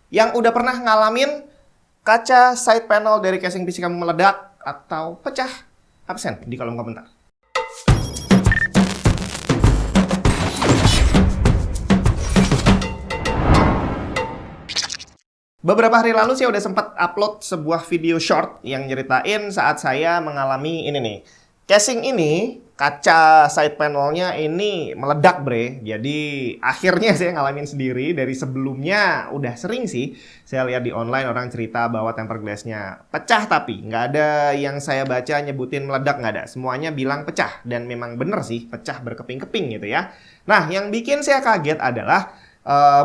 Yang udah pernah ngalamin kaca side panel dari casing PC kamu meledak atau pecah? Absen di kolom komentar. Beberapa hari lalu saya udah sempat upload sebuah video short yang nyeritain saat saya mengalami ini nih. Casing ini, kaca side panelnya ini meledak bre. Jadi akhirnya saya ngalamin sendiri. Dari sebelumnya udah sering sih saya lihat di online orang cerita bahwa tempered glass-nya pecah, tapi nggak ada yang saya baca nyebutin meledak, nggak ada. Semuanya bilang pecah, dan memang bener sih pecah berkeping-keping gitu ya. Nah, yang bikin saya kaget adalah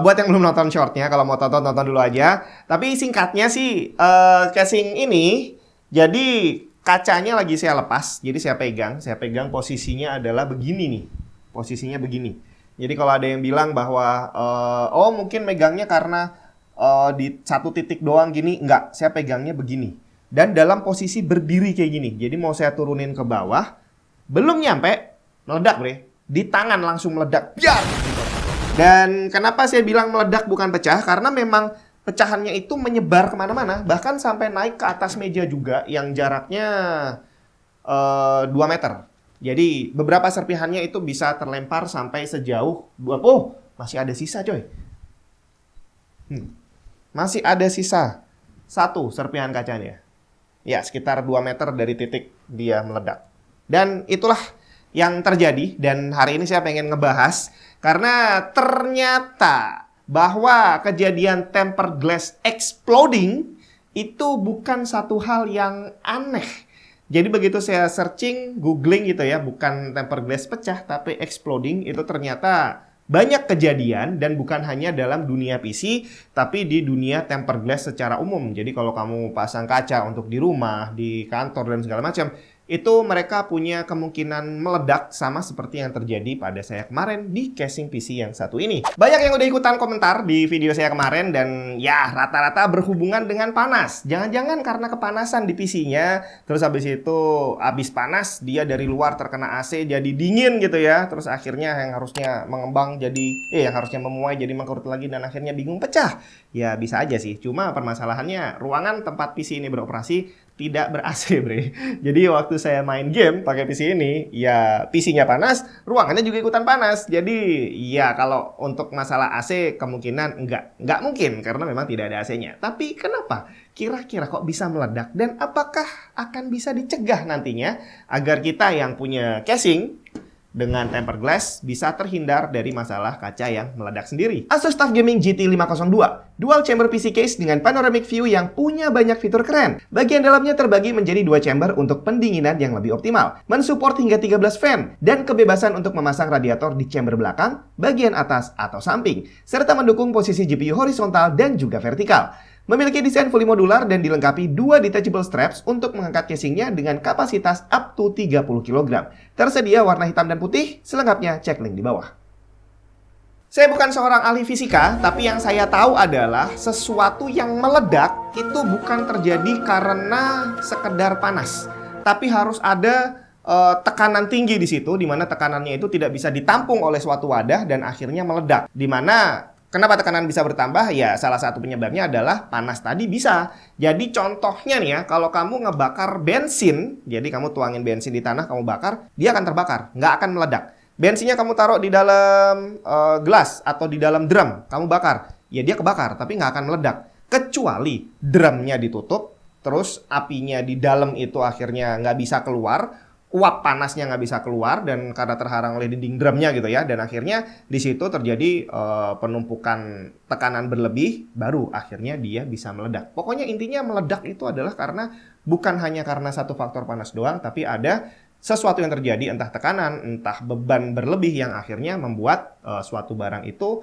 buat yang belum nonton shortnya, kalau mau tonton dulu aja. Tapi singkatnya sih, casing ini jadi kacanya lagi saya lepas, jadi saya pegang posisinya adalah begini nih, posisinya begini. Jadi kalau ada yang bilang bahwa oh mungkin megangnya karena di satu titik doang gini, enggak, saya pegangnya begini. Dan dalam posisi berdiri kayak gini, jadi mau saya turunin ke bawah, belum nyampe, meledak bre, di tangan langsung meledak, biar. Dan kenapa saya bilang meledak bukan pecah? Karena memang pecahannya itu menyebar kemana-mana, bahkan sampai naik ke atas meja juga yang jaraknya 2 meter. Jadi beberapa serpihannya itu bisa terlempar sampai sejauh oh, masih ada sisa coy. Masih ada sisa satu serpihan kacanya. Ya, sekitar 2 meter dari titik dia meledak. Dan itulah yang terjadi, dan hari ini saya pengen ngebahas karena ternyata bahwa kejadian tempered glass exploding itu bukan satu hal yang aneh. Jadi begitu saya searching, googling gitu ya, bukan tempered glass pecah tapi exploding, itu ternyata banyak kejadian, dan bukan hanya dalam dunia PC tapi di dunia tempered glass secara umum. Jadi kalau kamu pasang kaca untuk di rumah, di kantor dan segala macam, itu mereka punya kemungkinan meledak sama seperti yang terjadi pada saya kemarin di casing PC yang satu ini. Banyak yang udah ikutan komentar di video saya kemarin, dan ya rata-rata berhubungan dengan panas. Jangan-jangan karena kepanasan di PC-nya, terus habis panas dia dari luar terkena AC jadi dingin gitu ya. Terus akhirnya yang harusnya mengembang jadi yang harusnya memuai jadi mengkerut lagi, dan akhirnya bingung pecah. Ya bisa aja sih. Cuma permasalahannya ruangan tempat PC ini beroperasi tidak ber-AC bre. Jadi waktu saya main game pakai PC ini, ya PC-nya panas, ruangannya juga ikutan panas. Jadi ya kalau untuk masalah AC kemungkinan nggak mungkin karena memang tidak ada AC-nya. Tapi kenapa kira-kira kok bisa meledak, dan apakah akan bisa dicegah nantinya agar kita yang punya casing dengan tempered glass bisa terhindar dari masalah kaca yang meledak sendiri. Asus TUF Gaming GT502, dual chamber PC case dengan panoramic view yang punya banyak fitur keren. Bagian dalamnya terbagi menjadi 2 chamber untuk pendinginan yang lebih optimal, mensupport hingga 13 fan, dan kebebasan untuk memasang radiator di chamber belakang, bagian atas atau samping, serta mendukung posisi GPU horizontal dan juga vertikal. Memiliki desain fully modular dan dilengkapi 2 detachable straps untuk mengangkat casingnya dengan kapasitas up to 30 kg. Tersedia warna hitam dan putih, selengkapnya cek link di bawah. Saya bukan seorang ahli fisika, tapi yang saya tahu adalah sesuatu yang meledak itu bukan terjadi karena sekedar panas, tapi harus ada tekanan tinggi di situ, di mana tekanannya itu tidak bisa ditampung oleh suatu wadah dan akhirnya meledak. Di mana kenapa tekanan bisa bertambah? Ya salah satu penyebabnya adalah panas tadi bisa. Jadi contohnya nih ya, kalau kamu ngebakar bensin, jadi kamu tuangin bensin di tanah, kamu bakar, dia akan terbakar, nggak akan meledak. Bensinnya kamu taruh di dalam gelas atau di dalam drum, kamu bakar, ya dia kebakar, tapi nggak akan meledak. Kecuali drumnya ditutup, terus apinya di dalam itu akhirnya nggak bisa keluar, uap panasnya nggak bisa keluar, dan karena terhalang oleh dinding drumnya gitu ya, dan akhirnya di situ terjadi penumpukan tekanan berlebih, baru akhirnya dia bisa meledak. Pokoknya intinya meledak itu adalah karena bukan hanya karena satu faktor panas doang, tapi ada sesuatu yang terjadi, entah tekanan, entah beban berlebih yang akhirnya membuat suatu barang itu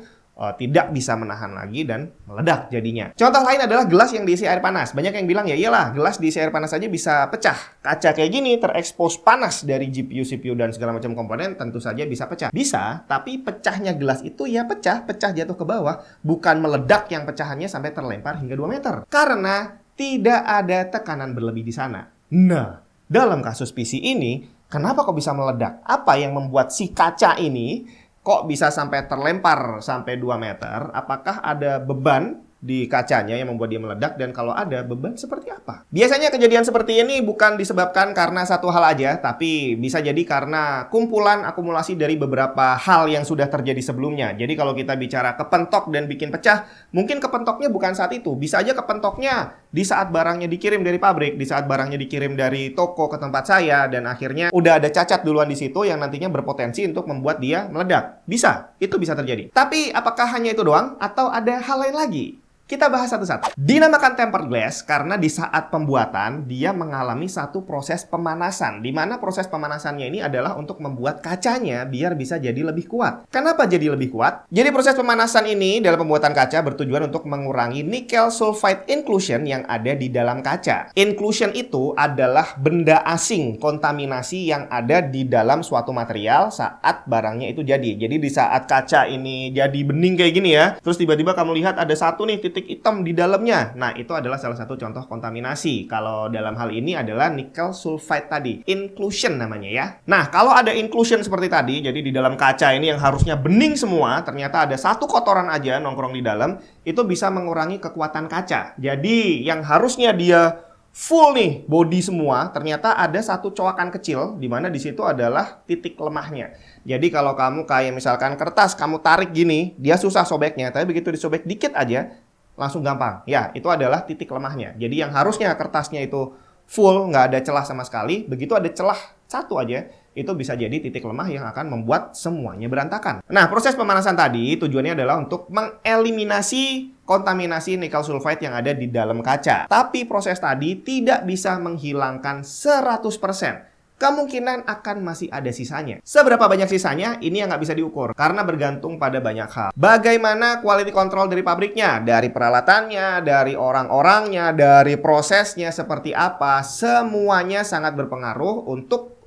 tidak bisa menahan lagi dan meledak jadinya. Contoh lain adalah gelas yang diisi air panas. Banyak yang bilang ya iyalah, gelas diisi air panas aja bisa pecah. Kaca kayak gini terekspos panas dari GPU, CPU dan segala macam komponen, tentu saja bisa pecah. Bisa, tapi pecahnya gelas itu ya pecah jatuh ke bawah, bukan meledak yang pecahannya sampai terlempar hingga 2 meter. Karena tidak ada tekanan berlebih di sana. Nah, dalam kasus PC ini, kenapa kok bisa meledak? Apa yang membuat si kaca ini kok bisa sampai terlempar sampai 2 meter? Apakah ada beban di kacanya yang membuat dia meledak, dan kalau ada, beban seperti apa? Biasanya kejadian seperti ini bukan disebabkan karena satu hal aja, tapi bisa jadi karena kumpulan akumulasi dari beberapa hal yang sudah terjadi sebelumnya. Jadi kalau kita bicara kepentok dan bikin pecah, mungkin kepentoknya bukan saat itu. Bisa aja kepentoknya di saat barangnya dikirim dari pabrik, di saat barangnya dikirim dari toko ke tempat saya, dan akhirnya udah ada cacat duluan di situ yang nantinya berpotensi untuk membuat dia meledak. Bisa, itu bisa terjadi. Tapi apakah hanya itu doang atau ada hal lain lagi? Kita bahas satu-satu. Dinamakan tempered glass karena di saat pembuatan dia mengalami satu proses pemanasan, di mana proses pemanasannya ini adalah untuk membuat kacanya biar bisa jadi lebih kuat. Kenapa jadi lebih kuat? Jadi proses pemanasan ini dalam pembuatan kaca bertujuan untuk mengurangi nickel sulfide inclusion yang ada di dalam kaca. Inclusion itu adalah benda asing, kontaminasi yang ada di dalam suatu material saat barangnya itu jadi. Jadi di saat kaca ini jadi bening kayak gini ya, terus tiba-tiba kamu lihat ada satu nih titik hitam di dalamnya. Nah, itu adalah salah satu contoh kontaminasi. Kalau dalam hal ini adalah nickel sulfide tadi. Inclusion namanya ya. Nah, kalau ada inclusion seperti tadi, jadi di dalam kaca ini yang harusnya bening semua, ternyata ada satu kotoran aja nongkrong di dalam, itu bisa mengurangi kekuatan kaca. Jadi, yang harusnya dia full nih, body semua, ternyata ada satu coakan kecil, di mana di situ adalah titik lemahnya. Jadi kalau kamu kayak misalkan kertas, kamu tarik gini, dia susah sobeknya, tapi begitu disobek dikit aja, langsung gampang. Ya, itu adalah titik lemahnya. Jadi yang harusnya kertasnya itu full, nggak ada celah sama sekali, begitu ada celah satu aja, itu bisa jadi titik lemah yang akan membuat semuanya berantakan. Nah, proses pemanasan tadi tujuannya adalah untuk mengeliminasi kontaminasi nickel sulfide yang ada di dalam kaca. Tapi proses tadi tidak bisa menghilangkan 100%. Kemungkinan akan masih ada sisanya. Seberapa banyak sisanya, ini yang nggak bisa diukur. Karena bergantung pada banyak hal. Bagaimana quality control dari pabriknya, dari peralatannya, dari orang-orangnya, dari prosesnya seperti apa, semuanya sangat berpengaruh untuk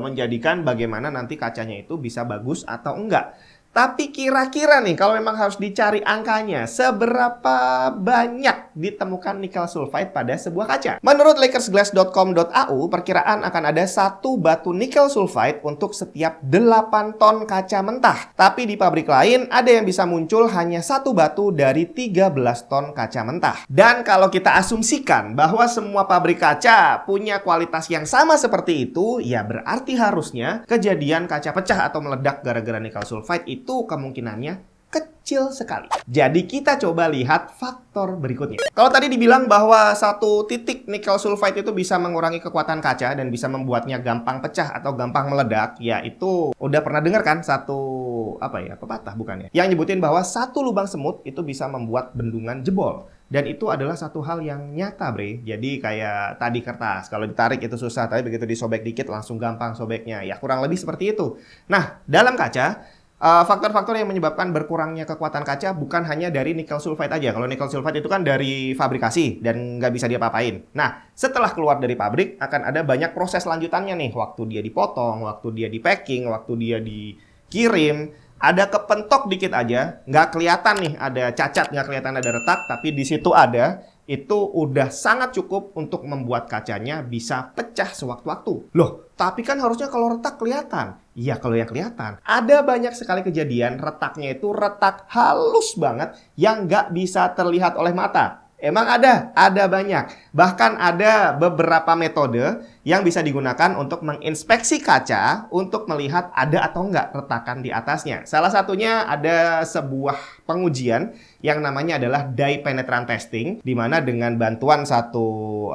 menjadikan bagaimana nanti kacanya itu bisa bagus atau enggak. Tapi kira-kira nih, kalau memang harus dicari angkanya, seberapa banyak ditemukan nickel sulfide pada sebuah kaca? Menurut lakersglass.com.au, perkiraan akan ada 1 batu nickel sulfide untuk setiap 8 ton kaca mentah. Tapi di pabrik lain, ada yang bisa muncul hanya 1 batu dari 13 ton kaca mentah. Dan kalau kita asumsikan bahwa semua pabrik kaca punya kualitas yang sama seperti itu, ya berarti harusnya kejadian kaca pecah atau meledak gara-gara nickel sulfide itu kemungkinannya kecil sekali. Jadi kita coba lihat faktor berikutnya. Kalau tadi dibilang bahwa satu titik nickel sulfide itu bisa mengurangi kekuatan kaca dan bisa membuatnya gampang pecah atau gampang meledak, ya itu udah pernah dengar kan satu pepatah bukannya? Yang nyebutin bahwa satu lubang semut itu bisa membuat bendungan jebol. Dan itu adalah satu hal yang nyata, bre. Jadi kayak tadi kertas, kalau ditarik itu susah, tapi begitu disobek dikit langsung gampang sobeknya. Ya kurang lebih seperti itu. Nah, dalam kaca, faktor-faktor yang menyebabkan berkurangnya kekuatan kaca bukan hanya dari nickel sulfide aja. Kalau nickel sulfide itu kan dari fabrikasi dan nggak bisa diapa-apain. Nah, setelah keluar dari pabrik akan ada banyak proses lanjutannya nih. Waktu dia dipotong, waktu dia di packing, waktu dia dikirim. Ada kepentok dikit aja, nggak kelihatan nih ada cacat, nggak kelihatan ada retak, tapi di situ ada. Itu udah sangat cukup untuk membuat kacanya bisa pecah sewaktu-waktu. Loh, tapi kan harusnya kalau retak kelihatan. Iya, kalau yang kelihatan. Ada banyak sekali kejadian retaknya itu retak halus banget yang nggak bisa terlihat oleh mata. Emang ada banyak. Bahkan ada beberapa metode yang bisa digunakan untuk menginspeksi kaca untuk melihat ada atau enggak retakan di atasnya. Salah satunya ada sebuah pengujian yang namanya adalah dye penetrant testing, di mana dengan bantuan satu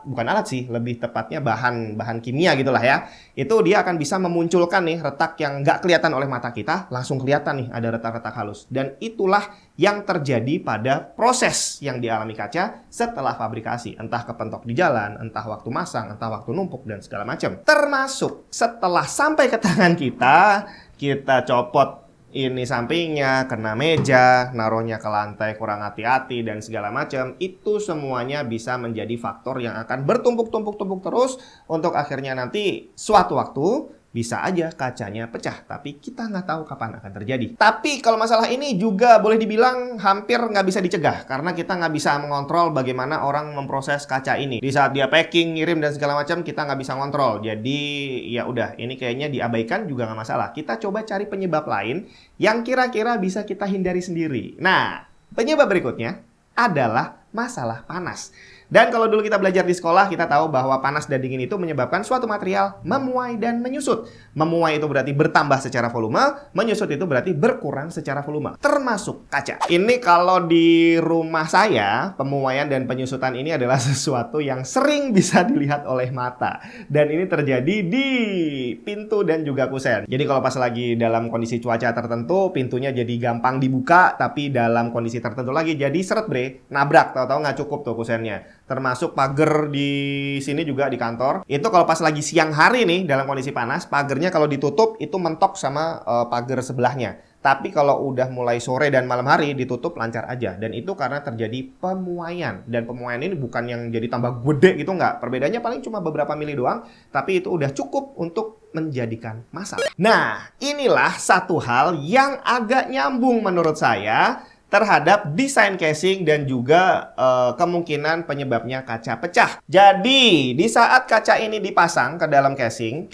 bukan alat sih, lebih tepatnya bahan kimia gitulah ya. Itu dia akan bisa memunculkan nih retak yang nggak kelihatan oleh mata kita, langsung kelihatan nih ada retak-retak halus. Dan itulah yang terjadi pada proses yang dialami kaca setelah fabrikasi. Entah kepentok di jalan, entah waktu masang, entah waktu numpuk, dan segala macam. Termasuk setelah sampai ke tangan kita copot ini sampingnya, kena meja, naruhnya ke lantai kurang hati-hati, dan segala macam. Itu semuanya bisa menjadi faktor yang akan bertumpuk-tumpuk terus untuk akhirnya nanti suatu waktu bisa aja kacanya pecah, tapi kita nggak tahu kapan akan terjadi. Tapi kalau masalah ini juga boleh dibilang hampir nggak bisa dicegah, karena kita nggak bisa mengontrol bagaimana orang memproses kaca ini. Di saat dia packing, ngirim, dan segala macam, kita nggak bisa ngontrol. Jadi ya udah, ini kayaknya diabaikan juga nggak masalah. Kita coba cari penyebab lain yang kira-kira bisa kita hindari sendiri. Nah, Penyebab berikutnya adalah masalah panas. Dan kalau dulu kita belajar di sekolah, kita tahu bahwa panas dan dingin itu menyebabkan suatu material memuai dan menyusut. Memuai itu berarti bertambah secara volume, menyusut itu berarti berkurang secara volume, termasuk kaca. Ini kalau di rumah saya, pemuaian dan penyusutan ini adalah sesuatu yang sering bisa dilihat oleh mata. Dan ini terjadi di pintu dan juga kusen. Jadi kalau pas lagi dalam kondisi cuaca tertentu, pintunya jadi gampang dibuka, tapi dalam kondisi tertentu lagi jadi seret bre, nabrak, tahu-tahu nggak cukup tuh kusennya. Termasuk pagar di sini juga di kantor. Itu kalau pas lagi siang hari nih dalam kondisi panas, pagarnya kalau ditutup itu mentok sama pagar sebelahnya. Tapi kalau udah mulai sore dan malam hari ditutup lancar aja. Dan itu karena terjadi pemuaian. Dan pemuaian ini bukan yang jadi tambah gede gitu nggak. Perbedaannya paling cuma beberapa mili doang. Tapi itu udah cukup untuk menjadikan masalah. Nah, inilah satu hal yang agak nyambung menurut saya terhadap desain casing dan juga kemungkinan penyebabnya kaca pecah. Jadi, di saat kaca ini dipasang ke dalam casing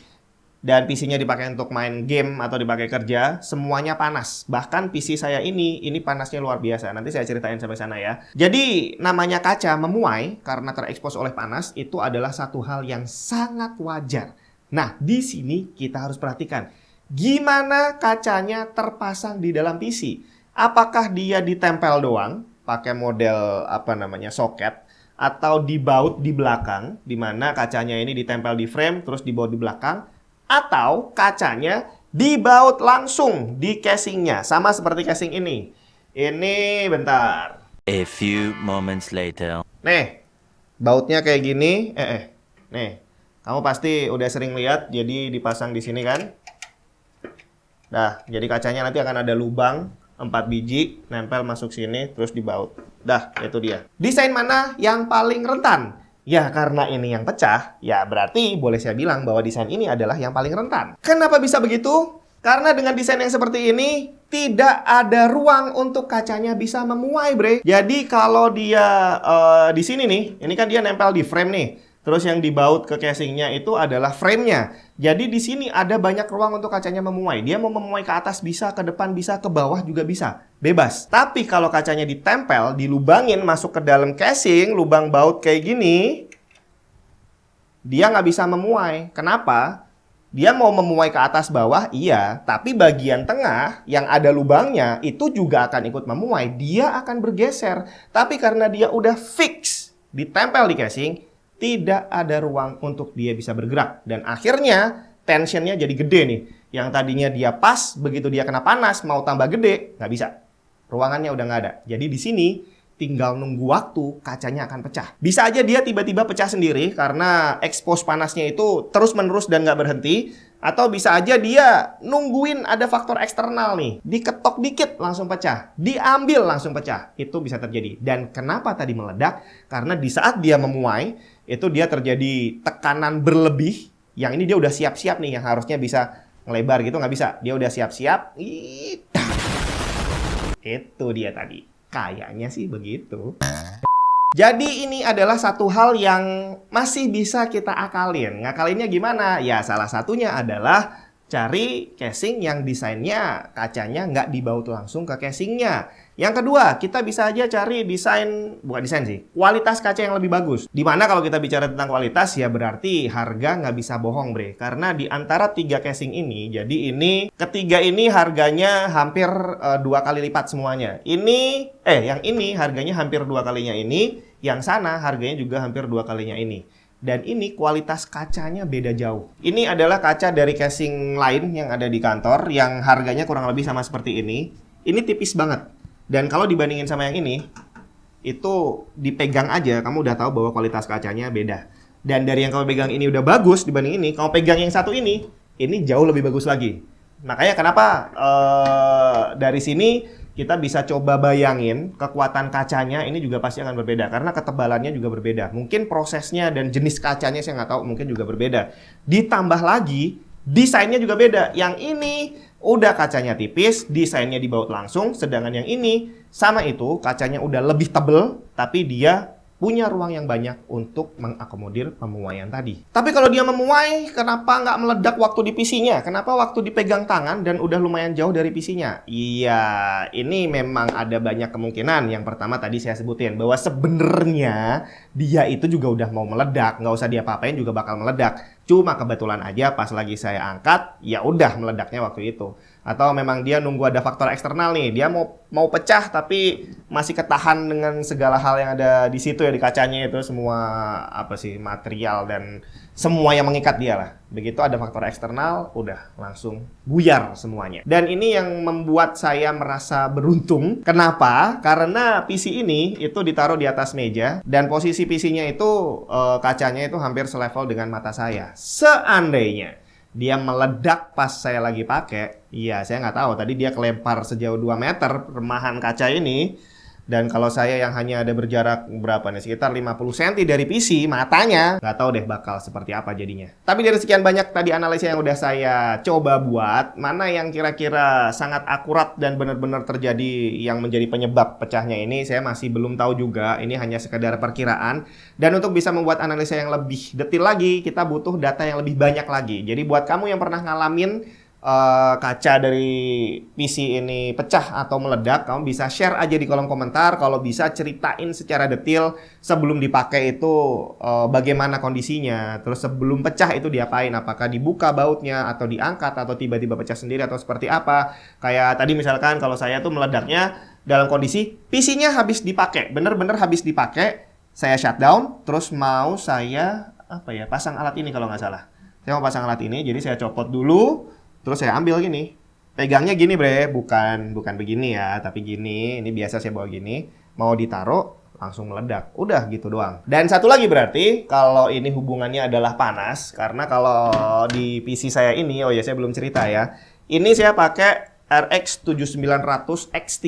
dan PC-nya dipakai untuk main game atau dipakai kerja, semuanya panas. Bahkan PC saya ini panasnya luar biasa. Nanti saya ceritain sampai sana ya. Jadi, namanya kaca memuai karena terekspos oleh panas itu adalah satu hal yang sangat wajar. Nah, di sini kita harus perhatikan gimana kacanya terpasang di dalam PC. Apakah dia ditempel doang, pakai model soket, atau dibaut di belakang, di mana kacanya ini ditempel di frame, terus dibaut di belakang, atau kacanya dibaut langsung di casingnya, sama seperti casing ini. Ini bentar. A few moments later. Nih, bautnya kayak gini. Nih, kamu pasti udah sering lihat, jadi dipasang di sini kan? Nah, jadi kacanya nanti akan ada lubang. 4 biji, nempel masuk sini, terus dibaut. Dah, itu dia. Desain mana yang paling rentan? Ya, karena ini yang pecah, ya berarti boleh saya bilang bahwa desain ini adalah yang paling rentan. Kenapa bisa begitu? Karena dengan desain yang seperti ini, tidak ada ruang untuk kacanya bisa memuai, bre. Jadi kalau dia di sini nih, ini kan dia nempel di frame nih. Terus yang dibaut ke casingnya itu adalah frame-nya. Jadi di sini ada banyak ruang untuk kacanya memuai. Dia mau memuai ke atas bisa, ke depan bisa, ke bawah juga bisa. Bebas. Tapi kalau kacanya ditempel, dilubangin masuk ke dalam casing, lubang baut kayak gini, dia nggak bisa memuai. Kenapa? Dia mau memuai ke atas bawah, iya. Tapi bagian tengah yang ada lubangnya itu juga akan ikut memuai. Dia akan bergeser. Tapi karena dia udah fix ditempel di casing, tidak ada ruang untuk dia bisa bergerak. Dan akhirnya tensionnya jadi gede nih. Yang tadinya dia pas, begitu dia kena panas, mau tambah gede, nggak bisa. Ruangannya udah nggak ada. Jadi di sini tinggal nunggu waktu, kacanya akan pecah. Bisa aja dia tiba-tiba pecah sendiri karena expose panasnya itu terus-menerus dan nggak berhenti. Atau bisa aja dia nungguin ada faktor eksternal nih. Diketok dikit langsung pecah. Diambil langsung pecah. Itu bisa terjadi. Dan kenapa tadi meledak? Karena di saat dia memuai, itu dia terjadi tekanan berlebih. Yang ini dia udah siap-siap nih. Yang harusnya bisa ngelebar gitu, nggak bisa. Dia udah siap-siap. Itu dia tadi. Kayaknya sih begitu. Jadi ini adalah satu hal yang masih bisa kita akalin. Ngakalinnya gimana? Ya salah satunya adalah cari casing yang desainnya kacanya nggak dibaut langsung ke casingnya. Yang kedua, kita bisa aja cari bukan desain sih, kualitas kaca yang lebih bagus. Dimana kalau kita bicara tentang kualitas ya berarti harga nggak bisa bohong bre. Karena di antara 3 casing ini, jadi ini ketiga ini harganya hampir 2 kali lipat semuanya. Yang ini harganya hampir 2 kalinya ini, yang sana harganya juga hampir 2 kalinya ini. Dan ini kualitas kacanya beda jauh. Ini adalah kaca dari casing lain yang ada di kantor yang harganya kurang lebih sama seperti ini. Ini tipis banget. Dan kalau dibandingin sama yang ini, itu dipegang aja kamu udah tahu bahwa kualitas kacanya beda. Dan dari yang kamu pegang ini udah bagus dibanding ini, kamu pegang yang satu ini jauh lebih bagus lagi. Makanya kenapa dari sini kita bisa coba bayangin kekuatan kacanya ini juga pasti akan berbeda. Karena ketebalannya juga berbeda. Mungkin prosesnya dan jenis kacanya saya nggak tahu, mungkin juga berbeda. Ditambah lagi, desainnya juga beda. Yang ini udah kacanya tipis, desainnya dibaut langsung. Sedangkan yang ini sama itu, kacanya udah lebih tebel, tapi dia punya ruang yang banyak untuk mengakomodir pemuaian tadi. Tapi kalau dia memuai, kenapa nggak meledak waktu di PC-nya? Kenapa waktu dipegang tangan dan udah lumayan jauh dari PC-nya? Iya, ini memang ada banyak kemungkinan. Yang pertama tadi saya sebutin, bahwa sebenarnya dia itu juga udah mau meledak. Nggak usah dia apa-apain juga bakal meledak. Cuma kebetulan aja pas lagi saya angkat, ya udah meledaknya waktu itu. Atau memang dia nunggu ada faktor eksternal nih, dia mau pecah tapi masih ketahan dengan segala hal yang ada di situ ya, di kacanya itu semua material dan semua yang mengikat dia lah. Begitu ada faktor eksternal, udah langsung buyar semuanya. Dan ini yang membuat saya merasa beruntung. Kenapa? Karena PC ini itu ditaruh di atas meja dan posisi PC-nya itu kacanya itu hampir selevel dengan mata saya. Seandainya dia meledak pas saya lagi pakai, iya saya nggak tahu. Tadi dia kelempar sejauh 2 meter remahan kaca ini. Dan kalau saya yang hanya ada berjarak berapa nih, sekitar 50 cm dari PC, matanya nggak tahu deh bakal seperti apa jadinya. Tapi dari sekian banyak tadi analisa yang udah saya coba buat, mana yang kira-kira sangat akurat dan benar-benar terjadi yang menjadi penyebab pecahnya ini, saya masih belum tahu juga. Ini hanya sekedar perkiraan. Dan untuk bisa membuat analisa yang lebih detail lagi, kita butuh data yang lebih banyak lagi. Jadi buat kamu yang pernah ngalamin kaca dari PC ini pecah atau meledak, kamu bisa share aja di kolom komentar. Kalau bisa ceritain secara detail sebelum dipakai itu bagaimana kondisinya, terus sebelum pecah itu diapain, apakah dibuka bautnya atau diangkat atau tiba-tiba pecah sendiri atau seperti apa. Kayak tadi misalkan kalau saya tuh meledaknya dalam kondisi PC-nya habis dipakai, bener-bener habis dipakai, saya shutdown, terus mau saya pasang alat ini kalau nggak salah. Saya mau pasang alat ini, jadi saya copot dulu. Terus saya ambil gini, pegangnya gini bre, bukan begini ya, tapi gini, ini biasa saya bawa gini, mau ditaruh langsung meledak, udah gitu doang. Dan satu lagi berarti, kalau ini hubungannya adalah panas, karena kalau di PC saya ini, oh ya saya belum cerita ya, ini saya pakai RX 7900 XT,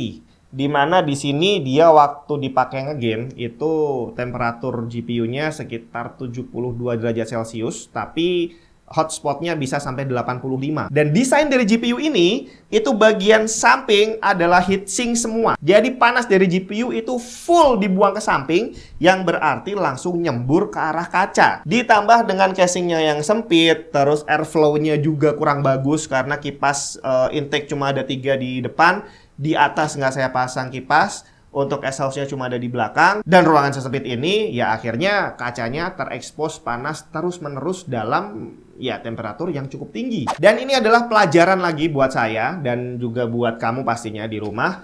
di mana di sini dia waktu dipakai ngegame itu temperatur GPU-nya sekitar 72 derajat Celcius, tapi hotspotnya bisa sampai 85. Dan desain dari GPU ini, itu bagian samping adalah heatsink semua. Jadi panas dari GPU itu full dibuang ke samping, yang berarti langsung nyembur ke arah kaca. Ditambah dengan casingnya yang sempit, terus airflow-nya juga kurang bagus karena kipas intake cuma ada 3 di depan. Di atas nggak saya pasang kipas. Untuk exhaust-nya cuma ada di belakang. Dan ruangan sesempit ini, ya akhirnya kacanya terekspos panas terus-menerus dalam temperatur yang cukup tinggi. Dan ini adalah pelajaran lagi buat saya dan juga buat kamu pastinya di rumah.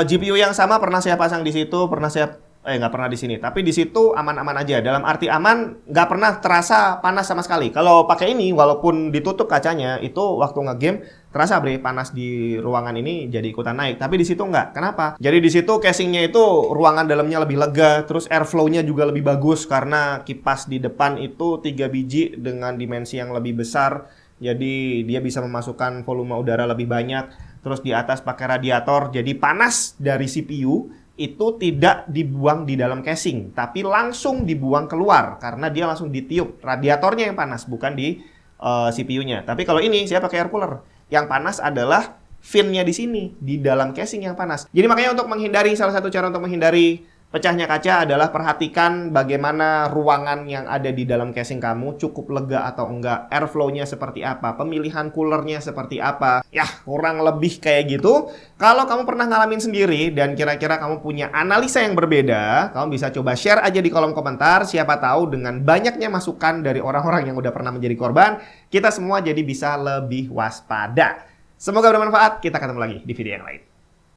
GPU yang sama pernah saya pasang di situ, nggak pernah di sini. Tapi di situ aman-aman aja. Dalam arti aman, nggak pernah terasa panas sama sekali. Kalau pakai ini, walaupun ditutup kacanya, itu waktu ngegame terasa bre, panas di ruangan ini jadi ikutan naik. Tapi di situ nggak. Kenapa? Jadi di situ casingnya itu ruangan dalamnya lebih lega, terus airflow-nya juga lebih bagus karena kipas di depan itu 3 biji dengan dimensi yang lebih besar. Jadi dia bisa memasukkan volume udara lebih banyak. Terus di atas pakai radiator, jadi panas dari CPU itu tidak dibuang di dalam casing, tapi langsung dibuang keluar karena dia langsung ditiup. Radiatornya yang panas, bukan di CPU-nya. Tapi kalau ini saya pakai air cooler. Yang panas adalah fin-nya di sini, di dalam casing yang panas. Jadi makanya untuk menghindari, salah satu cara untuk menghindari pecahnya kaca adalah perhatikan bagaimana ruangan yang ada di dalam casing kamu, cukup lega atau enggak, airflow-nya seperti apa, pemilihan coolernya seperti apa. Ya, kurang lebih kayak gitu. Kalau kamu pernah ngalamin sendiri dan kira-kira kamu punya analisa yang berbeda, kamu bisa coba share aja di kolom komentar. Siapa tahu dengan banyaknya masukan dari orang-orang yang udah pernah menjadi korban, kita semua jadi bisa lebih waspada. Semoga bermanfaat. Kita ketemu lagi di video yang lain.